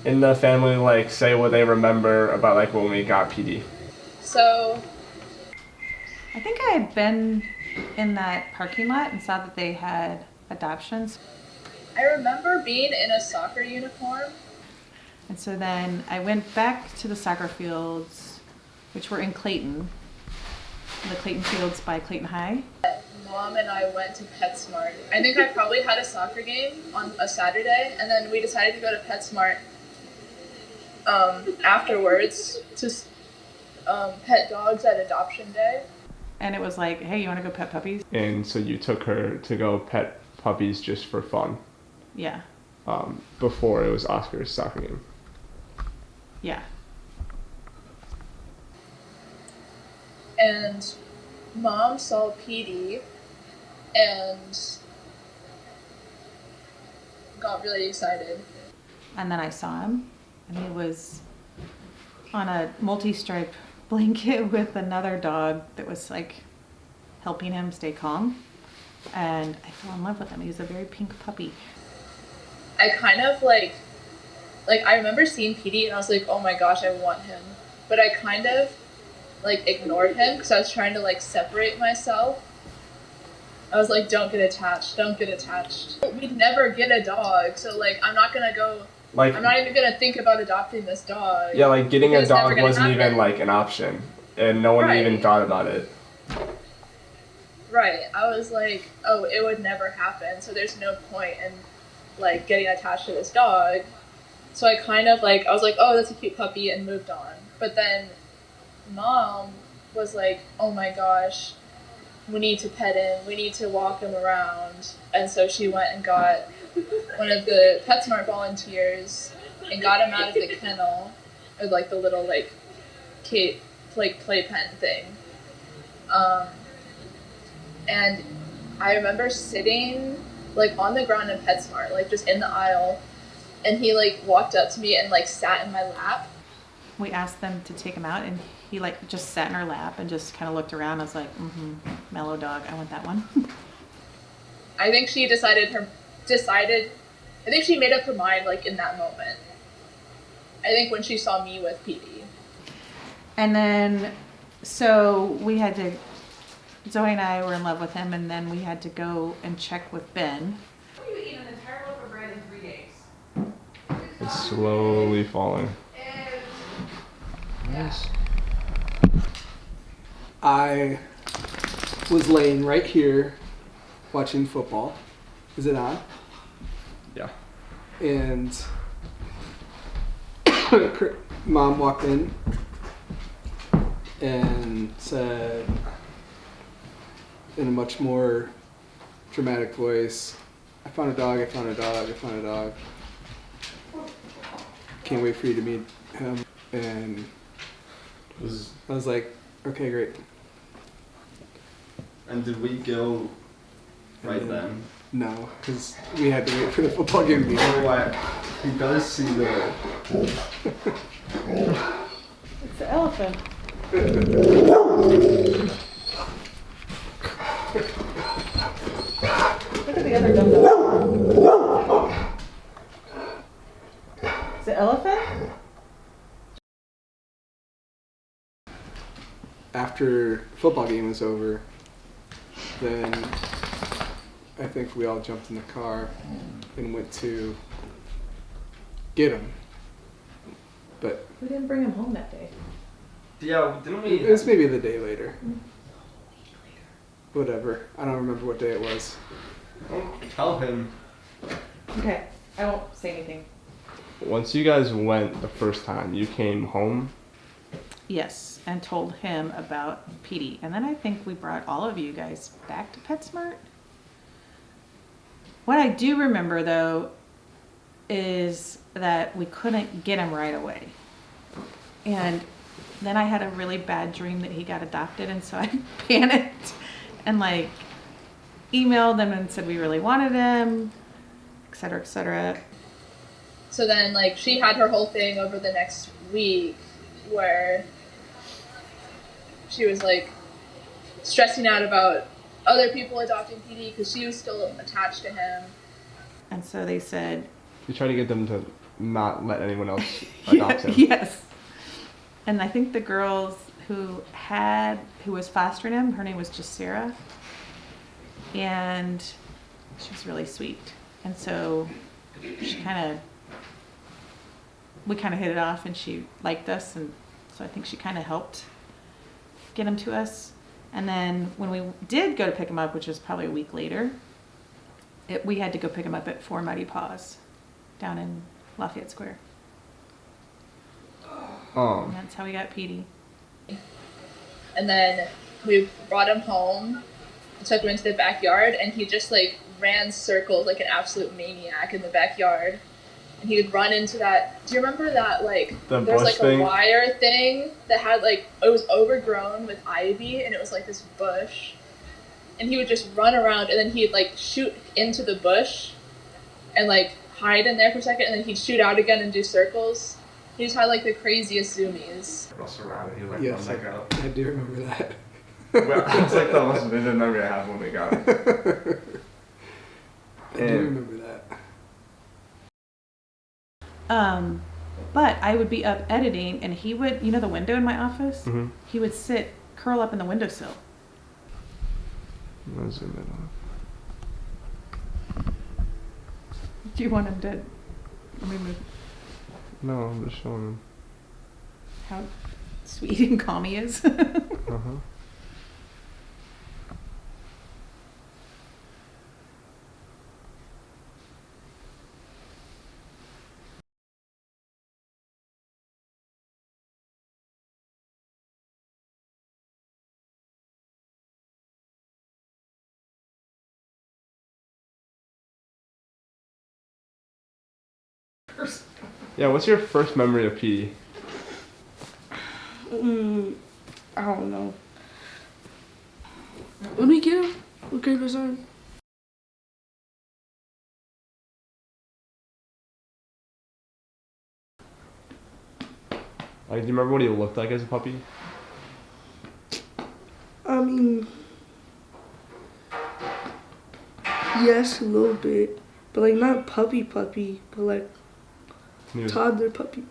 in the family like say what they remember about like when we got Petey? So I think I had been in that parking lot and saw that they had adoptions. I remember being in a soccer uniform. And so then I went back to the soccer fields, which were in Clayton, the Clayton fields by Clayton High. Mom and I went to PetSmart. I think I probably had a soccer game on a Saturday, and then we decided to go to PetSmart afterwards to pet dogs at adoption day. And it was like, hey, you want to go pet puppies? And so you took her to go pet puppies just for fun. Yeah. Before it was Oscar's soccer game. Yeah. And Mom saw Petey and got really excited. And then I saw him, and he was on a multi-stripe blanket with another dog that was like helping him stay calm. And I fell in love with him. He was a very pink puppy. I kind of like I remember seeing Petey and I was like, oh my gosh, I want him. But I kind of like ignored him because I was trying to like separate myself. I was like, don't get attached, don't get attached. We'd never get a dog, so like I'm not gonna go, Like, I'm not even gonna think about adopting this dog. yeah, like getting a It's never dog gonna wasn't happen. even like an option, and no one Right. even thought about it. Right. I was like, oh, it would never happen, so there's no point in like getting attached to this dog. So I kind of like, I was like, oh, that's a cute puppy, and moved on. But then Mom was like, oh my gosh, we need to pet him, we need to walk him around. And so she went and got one of the PetSmart volunteers and got him out of the kennel, or like the little like playpen thing. And I remember sitting like on the ground in PetSmart, like just in the aisle, and he like walked up to me and like sat in my lap. We asked them to take him out, and he like just sat in our lap and just kind of looked around. I was like, mellow dog, I want that one. I think she I think she made up her mind like in that moment. I think when she saw me with Petey. And then, so we had to, Zoe and I were in love with him, and then we had to go and check with Ben. You eat an entire loaf of bread in 3 days. It's slowly falling. Yes. I was laying right here watching football. Is it on? Yeah. And Mom walked in and said in a much more dramatic voice, I found a dog, I found a dog, I found a dog. Can't wait for you to meet him. And I was like, okay, great. And did we go right then? No, because we had to wait for the football game to be over. What? He does see the... It's the elephant. Look at the other dum-dum. Is it elephant? After football game was over, then I think we all jumped in the car and went to get him. But We didn't bring him home that day. Yeah, didn't we... it was maybe the day later. Whatever. I don't remember what day it was. Don't tell him. Okay, I won't say anything. Once you guys went the first time, you came home. Yes, and told him about Petey. And then I think we brought all of you guys back to PetSmart. What I do remember, though, is that we couldn't get him right away. And then I had a really bad dream that he got adopted, and so I panicked and like emailed them and said we really wanted him, et cetera, et cetera. So then like she had her whole thing over the next week where she was like stressing out about other people adopting Petey because she was still attached to him. And so they said, You try to get them to not let anyone else adopt him. Yes. And I think the girls who was fostering him, her name was just Sarah. And she was really sweet. And so we kind of hit it off, and she liked us, and so I think she kind of helped get him to us. And then when we did go to pick him up, which was probably a week later, we had to go pick him up at 4 Muddy Paws down in Lafayette Square. And that's how we got Petey. And then we brought him home, took him into the backyard, and he just like ran circles like an absolute maniac in the backyard. And he would run into that. Do you remember that like The there was bush like thing? a wire thing that had like it was overgrown with ivy, and it was like this bush. And he would just run around, and then he'd like shoot into the bush, and like hide in there for a second, and then he'd shoot out again and do circles. He just had like the craziest zoomies. Russell Rabbit, he like Yes, run like a... I do remember that. Well, it's like the most vivid memory I have when we got him. I do remember that. But I would be up editing, and he would, the window in my office? Mm-hmm. He would curl up in the windowsill. I'll zoom in on. Do you want him to, let me move, No, I'm just showing him. how sweet and calm he is? Uh-huh. Yeah, what's your first memory of Petey? I don't know. When we get him, what grade was on? Like, do you remember what he looked like as a puppy? I mean, yes, a little bit, but like not puppy, but like He was, toddler puppy.